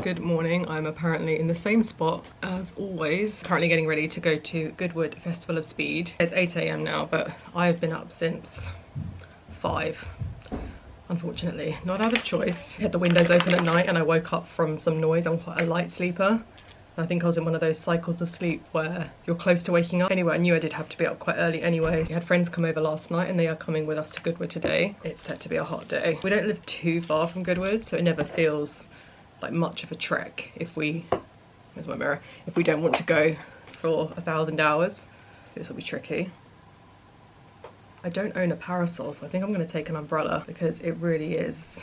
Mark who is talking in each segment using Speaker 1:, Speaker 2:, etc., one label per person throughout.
Speaker 1: Good morning. I'm apparently in the same spot as always. Currently getting ready to go to Goodwood Festival of Speed. It's 8 AM now, but I've been up since 5. Unfortunately, not out of choice. I had the windows open at night and I woke up from some noise. I'm quite a light sleeper. I think I was in one of those cycles of sleep where you're close to waking up. Anyway, I knew I did have to be up quite early anyway. We had friends come over last night and they are coming with us to Goodwood today. It's set to be a hot day. We don't live too far from Goodwood, so it never feels like much of a trek if we, there's my mirror, if we don't want to go for 1,000 hours. This will be tricky. I don't own a parasol, so I think I'm going to take an umbrella because it really is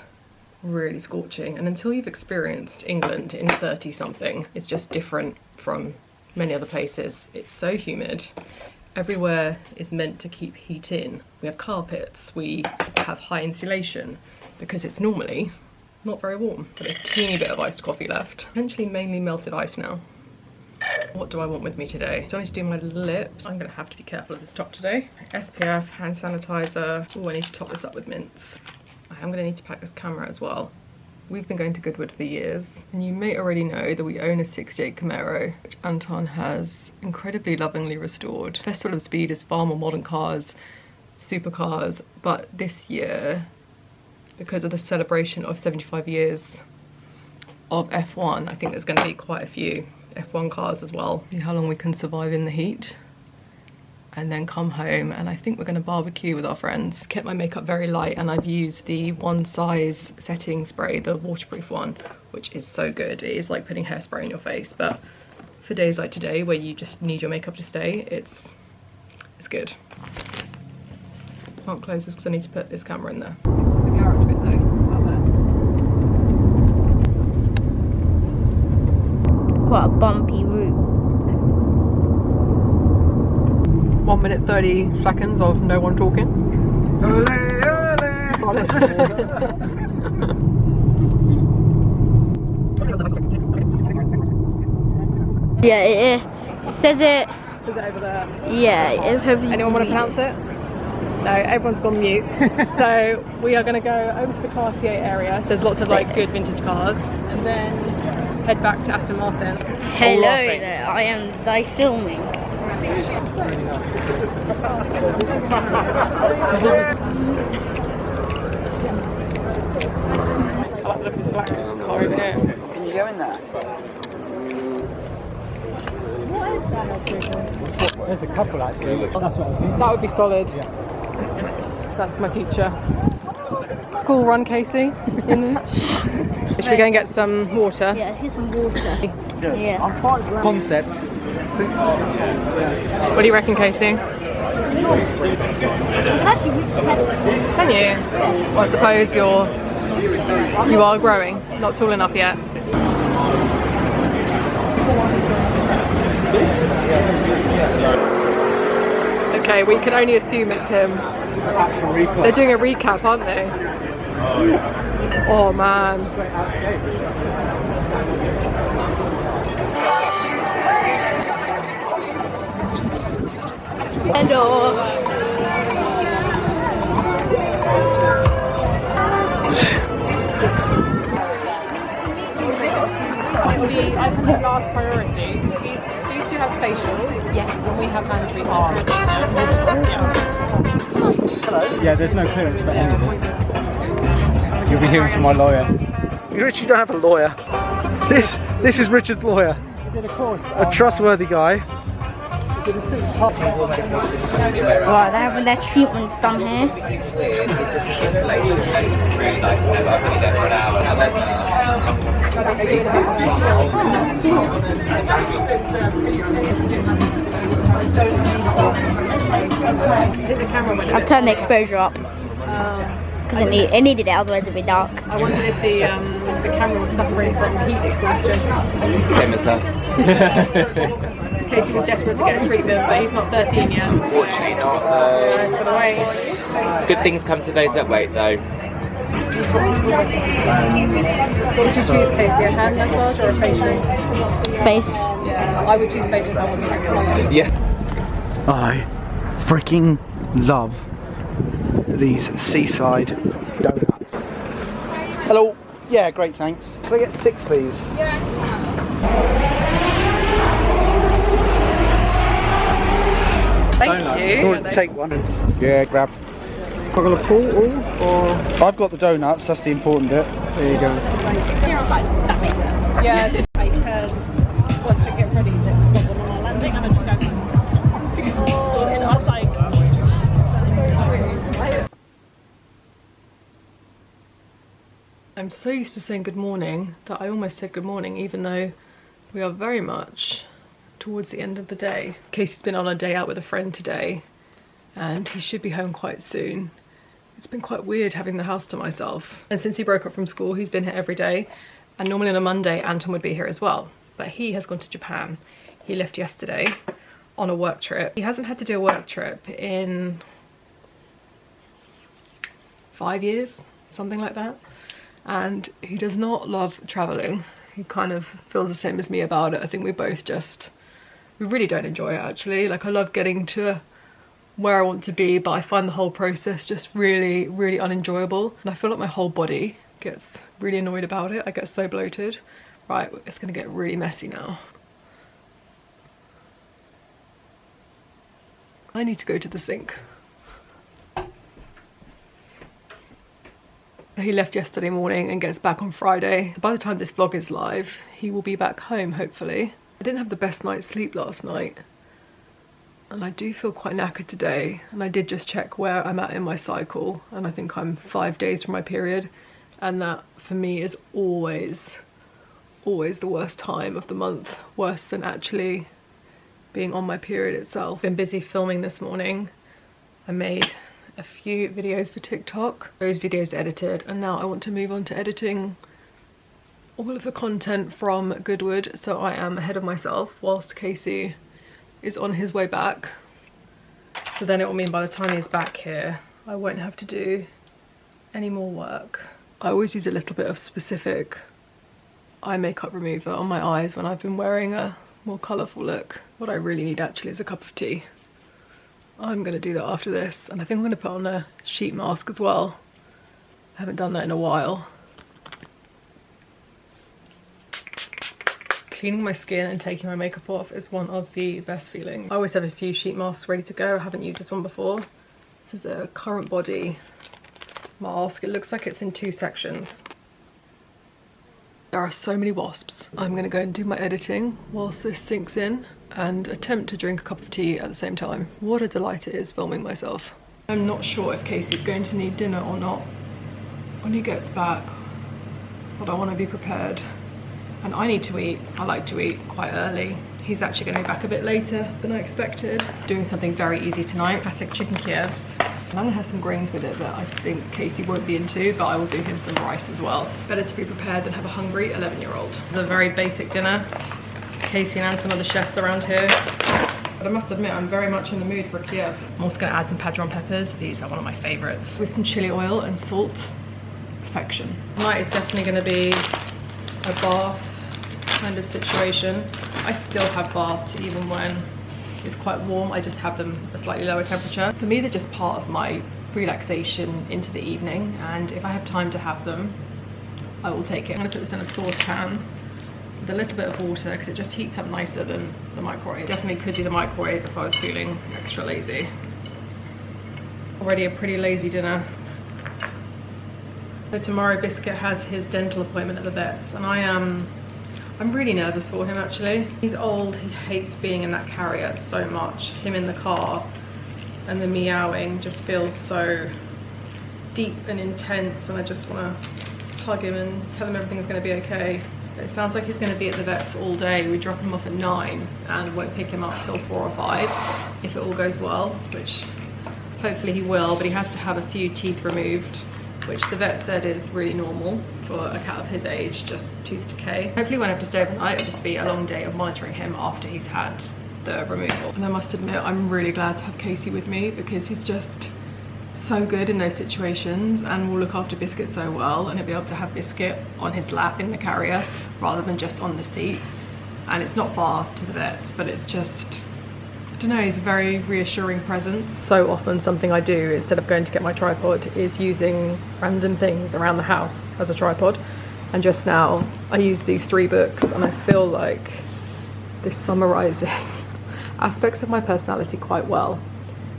Speaker 1: really scorching, and until you've experienced England in 30 something, it's just different from many other places. It's so humid. Everywhere is meant to keep heat in. We have carpets, we have high insulation because it's normally not very warm, but a teeny bit of iced coffee left. Potentially mainly melted ice now. What do I want with me today? So I need to do my lips. I'm gonna have to be careful of this top today. SPF, hand sanitizer. Oh, I need to top this up with mints. I'm going to need to pack this camera as well. We've been going to Goodwood for years, and you may already know that we own a 68 Camaro, which Anton has incredibly lovingly restored. Festival of Speed is far more modern cars, supercars, but this year, because of the celebration of 75 years of F1, I think there's going to be quite a few F1 cars as well. See how long we can survive in the heat. And then come home, and I think we're gonna barbecue with our friends. Kept my makeup very light, and I've used the One Size setting spray, the waterproof one, which is so good. It is like putting hairspray in your face, but for days like today where you just need your makeup to stay, it's good. Can't close this because I need to put this camera in there. The garage bit though, out there.
Speaker 2: Quite a bumpy route.
Speaker 1: 1 minute 30 seconds of no one talking. Solid.
Speaker 2: Yeah, there's it.
Speaker 3: Is it over there?
Speaker 2: Yeah.
Speaker 3: Anyone want to pronounce it? No, everyone's gone mute.
Speaker 1: So we are going to go over to the Cartier area. So there's lots of like good vintage cars, and then head back to Aston Martin.
Speaker 2: Hello there, I am thy filming.
Speaker 1: I like the look of this black car over here.
Speaker 4: Can you go in there?
Speaker 5: There's a couple actually. That's what I've seen.
Speaker 1: That would be solid.
Speaker 5: Yeah.
Speaker 1: That's my future. School run, Casey. Should we go and get some water?
Speaker 2: Yeah, here's some water. Yeah.
Speaker 5: I'm quite concept.
Speaker 1: What do you reckon, Casey? Can you? Well, I suppose you are growing. Not tall enough yet. Okay, we can only assume it's him. They're doing a recap, aren't they? Oh man.
Speaker 2: Hello.
Speaker 1: I think last priority. These two have facials, yes, and we have mandatory hair.
Speaker 5: Hello. Yeah, there's no clearance for any of this. You'll be hearing from my lawyer.
Speaker 4: You actually don't have a lawyer. This is Richard's lawyer.
Speaker 5: Did a course.
Speaker 4: A trustworthy guy.
Speaker 5: Did a 6 parts.
Speaker 2: Right, they're having their treatments done here. I've turned the exposure up because it needed it, otherwise it'd be dark.
Speaker 1: I wondered if the camera was suffering from heat exhaustion.
Speaker 6: Same as us.
Speaker 1: Casey was desperate to get a treatment, but he's not 13 yet.
Speaker 6: Fortunately not.
Speaker 1: Yeah, he's gotta wait.
Speaker 6: Good things come to those that wait, though.
Speaker 1: What would you choose, Casey? A hand massage or a facial?
Speaker 2: Face.
Speaker 1: Yeah, I would choose facial if I wasn't pregnant.
Speaker 6: Yeah.
Speaker 4: I freaking love these seaside donuts. Hello. Yeah, great, thanks. Can I get 6, please?
Speaker 1: Thank you.
Speaker 4: Take one.
Speaker 5: Yeah, grab. Am I going to pull all, or...?
Speaker 4: I've got the donuts, that's the important bit.
Speaker 5: There you go.
Speaker 2: That makes sense.
Speaker 3: Yes. I turn once I get ready to get one on our landing and I just go. So I was like, that's so true.
Speaker 1: I'm so used to saying good morning that I almost said good morning, even though we are very much towards the end of the day. Casey's been on a day out with a friend today and he should be home quite soon. It's been quite weird having the house to myself. And since he broke up from school, he's been here every day. And normally on a Monday, Anton would be here as well. But he has gone to Japan. He left yesterday on a work trip. He hasn't had to do a work trip in 5 years, something like that. And he does not love traveling. He kind of feels the same as me about it. I think we really don't enjoy it actually. Like I love getting to where I want to be, but I find the whole process just really, really unenjoyable. And I feel like my whole body gets really annoyed about it. I get so bloated. Right, it's gonna get really messy now. I need to go to the sink. He left yesterday morning and gets back on Friday. By the time this vlog is live, he will be back home, hopefully. I didn't have the best night's sleep last night. And I do feel quite knackered today. And I did just check where I'm at in my cycle. And I think I'm 5 days from my period. And that, for me, is always the worst time of the month. Worse than actually being on my period itself. Been busy filming this morning. I made a few videos for TikTok. Those videos edited, and now I want to move on to editing all of the content from Goodwood, so I am ahead of myself whilst Casey is on his way back. So then it will mean by the time he's back here, I won't have to do any more work. I always use a little bit of specific eye makeup remover on my eyes when I've been wearing a more colourful look. What I really need actually is a cup of tea. I'm going to do that after this, and I think I'm going to put on a sheet mask as well. I haven't done that in a while. Cleaning my skin and taking my makeup off is one of the best feelings. I always have a few sheet masks ready to go. I haven't used this one before. This is a current body mask. It looks like it's in 2 sections. There are so many wasps. I'm going to go and do my editing whilst this sinks in and attempt to drink a cup of tea at the same time. What a delight it is filming myself. I'm not sure if Casey's going to need dinner or not when he gets back, but I want to be prepared. And I need to eat. I like to eat quite early. He's actually going to be back a bit later than I expected. Doing something very easy tonight. Classic chicken Kievs. I'm going to have some grains with it that I think Casey won't be into, but I will do him some rice as well. Better to be prepared than have a hungry 11-year-old. It's a very basic dinner. Casey and Anton are the chefs around here. But I must admit, I'm very much in the mood for a Kiev. I'm also going to add some padron peppers. These are one of my favourites. With some chili oil and salt. Perfection. Tonight is definitely going to be a bath kind of situation. I still have baths even when it's quite warm. I just have them a slightly lower temperature. For me, they're just part of my relaxation into the evening, and if I have time to have them, I will take it. I'm going to put this in a saucepan with a little bit of water because it just heats up nicer than the microwave. Definitely could do the microwave if I was feeling extra lazy. Already a pretty lazy dinner. So tomorrow Biscuit has his dental appointment at the vet's, and I'm really nervous for him actually. He's old, he hates being in that carrier so much. Him in the car and the meowing just feels so deep and intense, and I just want to hug him and tell him everything's going to be okay. But it sounds like he's going to be at the vet's all day. We drop him off at 9 and won't pick him up till 4 or 5 if it all goes well, which hopefully he will, but he has to have a few teeth removed, which the vet said is really normal for a cat of his age, just tooth decay. Hopefully he won't have to stay overnight. It'll just be a long day of monitoring him after he's had the removal. And I must admit, I'm really glad to have Casey with me because he's just so good in those situations and will look after Biscuit so well, and he'll be able to have Biscuit on his lap in the carrier rather than just on the seat. And it's not far to the vets, but it's just, I don't know, he's a very reassuring presence. So often something I do instead of going to get my tripod is using random things around the house as a tripod. And just now I used these 3 books and I feel like this summarizes aspects of my personality quite well.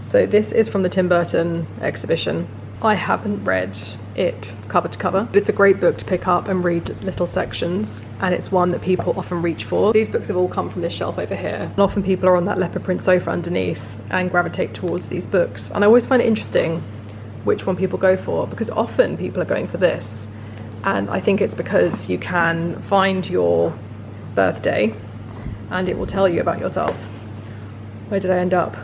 Speaker 1: So this is from the Tim Burton exhibition. I haven't read it cover to cover. It's a great book to pick up and read little sections, and it's one that people often reach for. These books have all come from this shelf over here, and often people are on that leopard print sofa underneath and gravitate towards these books. And I always find it interesting which one people go for, because often people are going for this, and I think it's because you can find your birthday and it will tell you about yourself. Where did I end up?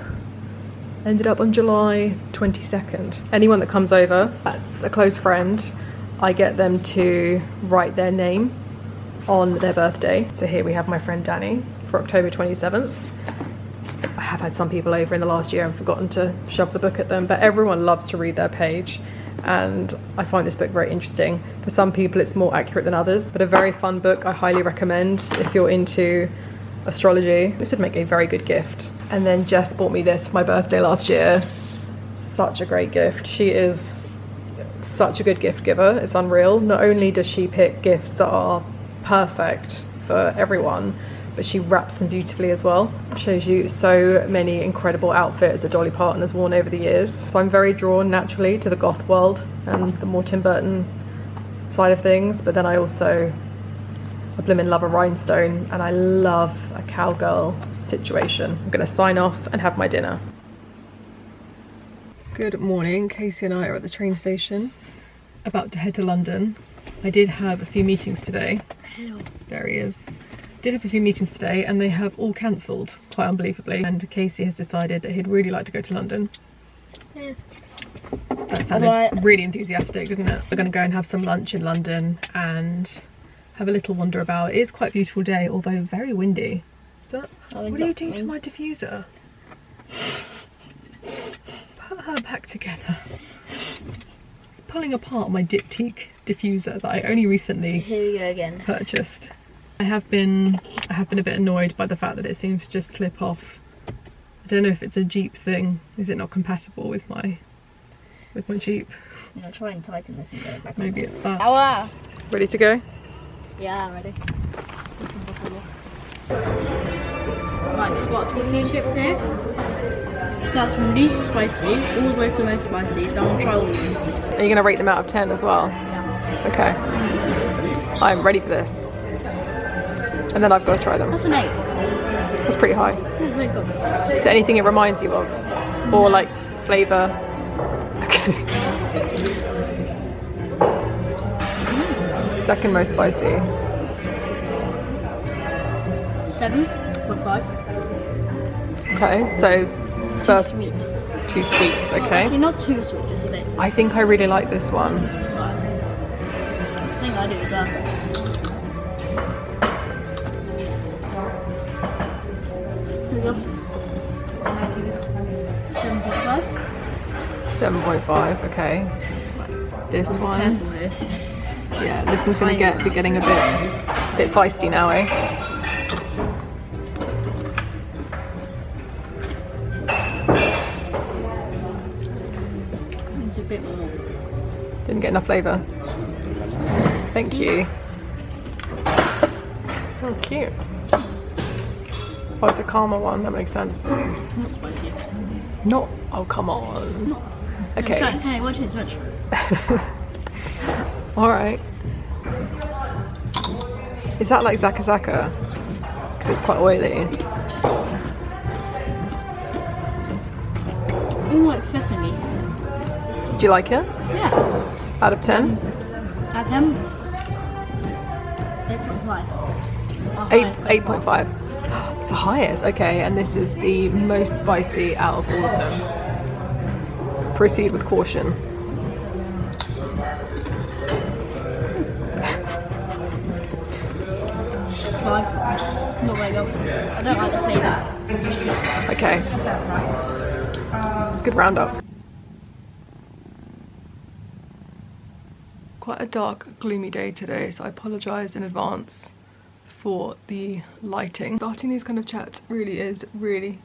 Speaker 1: Ended up on July 22nd. Anyone that comes over, that's a close friend, I get them to write their name on their birthday. So here we have my friend Danny for October 27th. I have had some people over in the last year and forgotten to shove the book at them, but everyone loves to read their page, and I find this book very interesting. For some people it's more accurate than others, but a very fun book I highly recommend if you're into astrology. This would make a very good gift. And then Jess bought me this for my birthday last year. Such a great gift. She is such a good gift giver. It's unreal. Not only does she pick gifts that are perfect for everyone, but she wraps them beautifully as well. Shows you so many incredible outfits that Dolly Parton has worn over the years. So I'm very drawn naturally to the goth world and the more Tim Burton side of things, but then I also blimmin' love a rhinestone, and I love a cowgirl situation. I'm gonna sign off and have my dinner. Good morning. Casey and I are at the train station, about to head to London. I did have a few meetings today.
Speaker 2: Hello.
Speaker 1: There he is. Did have a few meetings today and they have all cancelled, quite unbelievably. And Casey has decided that he'd really like to go to London.
Speaker 2: Yeah.
Speaker 1: That sounded really enthusiastic, didn't it? We're gonna go and have some lunch in London and have a little wander about. It is quite a beautiful day, although very windy. What are you doing to my diffuser? Put her back together. It's pulling apart my diptyque diffuser that I only recently
Speaker 2: Here we go again.
Speaker 1: purchased. I have been a bit annoyed by the fact that it seems to just slip off. I don't know if it's a Jeep thing. Is it not compatible with my Jeep?
Speaker 2: I'm gonna try and tighten this and get it back.
Speaker 1: Maybe it's that.
Speaker 2: Hour.
Speaker 1: Ready to go?
Speaker 2: Yeah, I'm ready. Right, so we've got tortilla chips here. It starts from least spicy all the way to most spicy, so I'm gonna try all of them.
Speaker 1: Are you gonna rate them out of 10 as well?
Speaker 2: Yeah.
Speaker 1: Okay. I'm ready for this. And then I've got to try them.
Speaker 2: That's an 8.
Speaker 1: That's pretty high.
Speaker 2: That's very good.
Speaker 1: Is there anything it reminds you of? Or like flavour? Okay. Second most spicy.
Speaker 2: 7.5.
Speaker 1: Okay, so first
Speaker 2: Sweet.
Speaker 1: too sweet, okay.
Speaker 2: Actually, not too sweet, just a bit.
Speaker 1: I think I really like this one.
Speaker 2: Right. I think I do as well. Here we go. 7.5.
Speaker 1: 7.5, okay. This one.
Speaker 2: Careful here.
Speaker 1: Yeah, this one's gonna be getting a bit feisty now, eh?
Speaker 2: It's a bit more.
Speaker 1: Didn't get enough flavour. Thank you. Oh, cute. Oh, it's a calmer one, that makes sense.
Speaker 2: Not spicy.
Speaker 1: Not, oh come on. Okay.
Speaker 2: Okay, watch it, touch.
Speaker 1: Alright. Is that like Zaka Zaka? Because it's quite oily.
Speaker 2: Oh, like sesame.
Speaker 1: Do you like it?
Speaker 2: Yeah.
Speaker 1: Out of 10?
Speaker 2: At 10? 8.5.
Speaker 1: 8.5. It's the highest, okay, and this is the most spicy out of all of them. Proceed with caution.
Speaker 2: It's not very good. I don't like the flavour.
Speaker 1: Okay. It's a good roundup. Quite a dark, gloomy day today, so I apologise in advance for the lighting. Starting these kind of chats really is really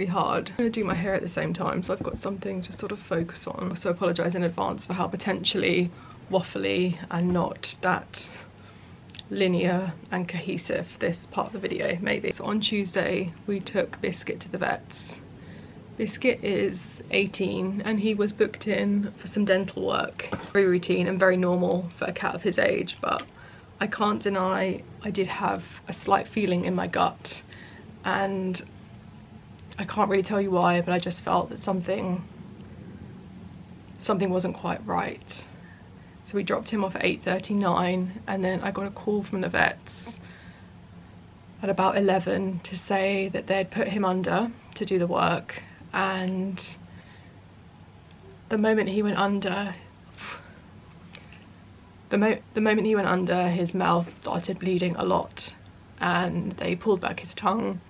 Speaker 1: hard. I'm going to do my hair at the same time, so I've got something to sort of focus on. So I apologise in advance for how potentially waffly and not that linear and cohesive, this part of the video, maybe. So on Tuesday we took Biscuit to the vets. Biscuit is 18 and he was booked in for some dental work. Very routine and very normal for a cat of his age, but I can't deny I did have a slight feeling in my gut, and I can't really tell you why, but I just felt that something wasn't quite right. So we dropped him off at 8:39 and then I got a call from the vets at about 11 to say that they'd put him under to do the work, and the moment he went under, his mouth started bleeding a lot, and they pulled back his tongue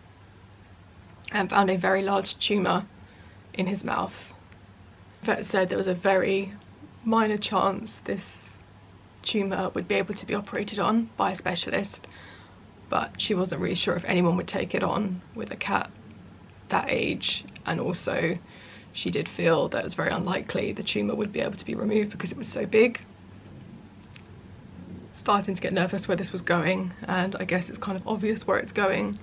Speaker 1: and found a very large tumour in his mouth. The vet said there was a very minor chance this tumour would be able to be operated on by a specialist, but she wasn't really sure if anyone would take it on with a cat that age, and also she did feel that it was very unlikely the tumour would be able to be removed because it was so big. Starting to get nervous where this was going, and I guess it's kind of obvious where it's going,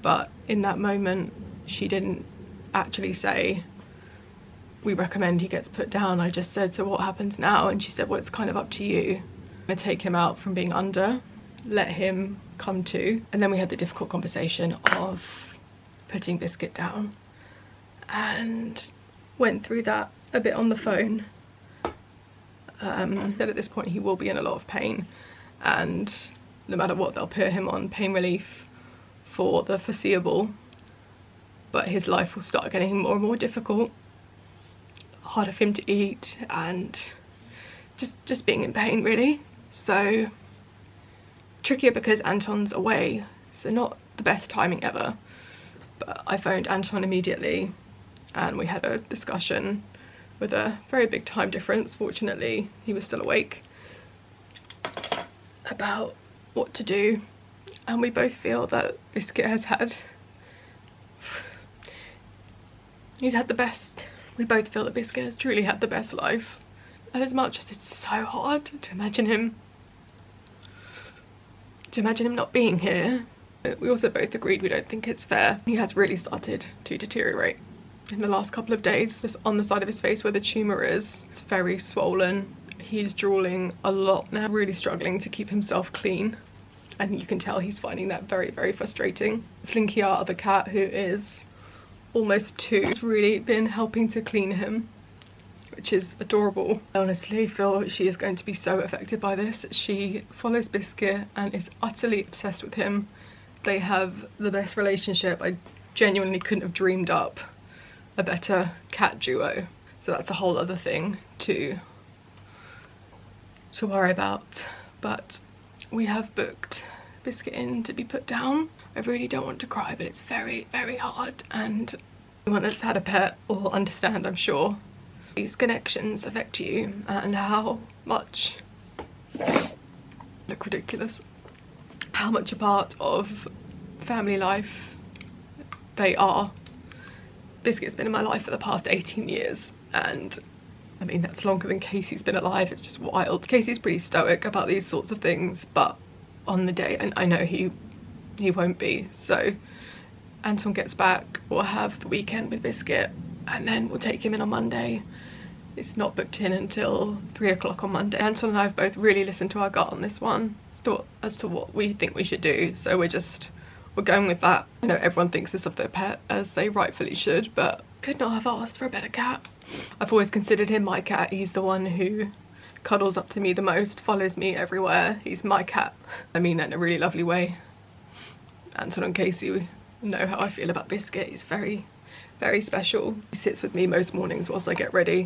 Speaker 1: but in that moment she didn't actually say we recommend he gets put down. I just said, so what happens now? And she said, well, it's kind of up to you. I'm gonna take him out from being under, let him come to, and then we had the difficult conversation of putting Biscuit down, and went through that a bit on the phone. That at this point he will be in a lot of pain, and no matter what they'll put him on pain relief for the foreseeable, but his life will start getting more and more difficult, harder for him to eat, and just being in pain really. So trickier because Anton's away, so not the best timing ever, but I phoned Anton immediately and we had a discussion with a very big time difference. Fortunately he was still awake, about what to do, and we both feel that Biscuit has had, he's had the best, we both feel that Biscuit has truly had the best life, and as much as it's so hard to imagine him not being here, we also both agreed we don't think it's fair. He has really started to deteriorate in the last couple of days. Just on the side of his face where the tumour is, it's very swollen. He's drooling a lot now, really struggling to keep himself clean, and you can tell he's finding that very, very frustrating. Slinky, our other cat, who is almost 2, has really been helping to clean him, which is adorable. I honestly feel she is going to be so affected by this. She follows Biscuit and is utterly obsessed with him. They have the best relationship. I genuinely couldn't have dreamed up a better cat duo. So that's a whole other thing to worry about. But we have booked Biscuit in to be put down. I really don't want to cry, but it's very, very hard, and anyone that's had a pet will understand, I'm sure. These connections affect you and how much, look ridiculous, how much a part of family life they are. Biscuit's been in my life for the past 18 years, and I mean that's longer than Casey's been alive. It's just wild. Casey's pretty stoic about these sorts of things, but on the day, and I know he won't be, so Anton gets back, we'll have the weekend with Biscuit, and then we'll take him in on Monday. It's not booked in until 3 o'clock on Monday. Anton and I have both really listened to our gut on this one as to what we think we should do, so we're going with that. I know everyone thinks this of their pet, as they rightfully should, but could not have asked for a better cat. I've always considered him my cat. He's the one who cuddles up to me the most, follows me everywhere. He's my cat. I mean that in a really lovely way. Anton and Casey know how I feel about Biscuit. He's very, very special. He sits with me most mornings whilst I get ready.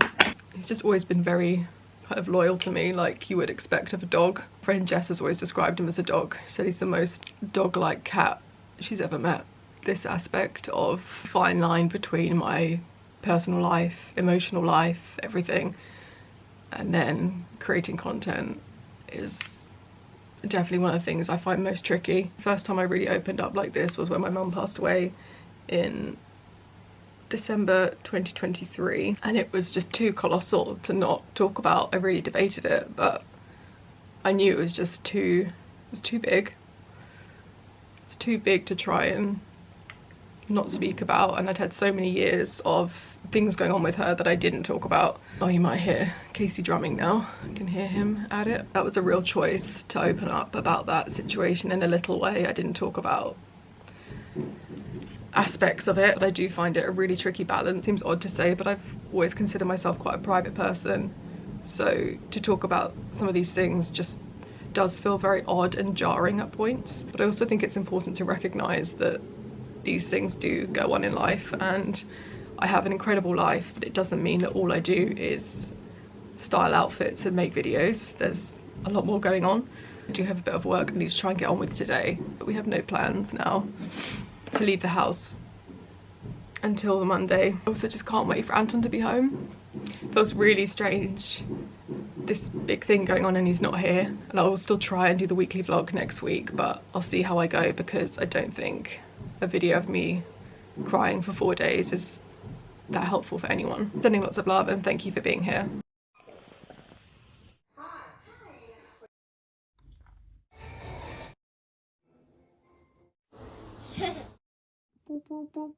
Speaker 1: He's just always been very kind of loyal to me, like you would expect of a dog. Friend Jess has always described him as a dog. She said he's the most dog-like cat she's ever met. This aspect of fine line between my personal life, emotional life, everything, and then creating content is definitely one of the things I find most tricky. First time I really opened up like this was when my mum passed away in December 2023, and it was just too colossal to not talk about. I really debated it, but I knew it was just too was too big. It's too big to try and not speak about, and I'd had so many years of things going on with her that I didn't talk about. Oh, you might hear Casey drumming now. I can hear him at it. That was a real choice to open up about that situation in a little way. I didn't talk about aspects of it, but I do find it a really tricky balance. Seems odd to say, but I've always considered myself quite a private person, so to talk about some of these things just does feel very odd and jarring at points. But I also think it's important to recognize that these things do go on in life, and I have an incredible life, but it doesn't mean that all I do is style outfits and make videos. There's a lot more going on. I do have a bit of work I need to try and get on with today, but we have no plans now to leave the house until the Monday. I also just can't wait for Anton to be home. It feels really strange, this big thing going on and he's not here. And I will still try and do the weekly vlog next week, but I'll see how I go, because I don't think a video of me crying for 4 days is that helpful for anyone. Sending lots of love and thank you for being here.
Speaker 2: Boop, boop, boop.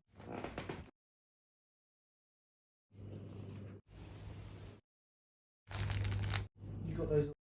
Speaker 4: You got those.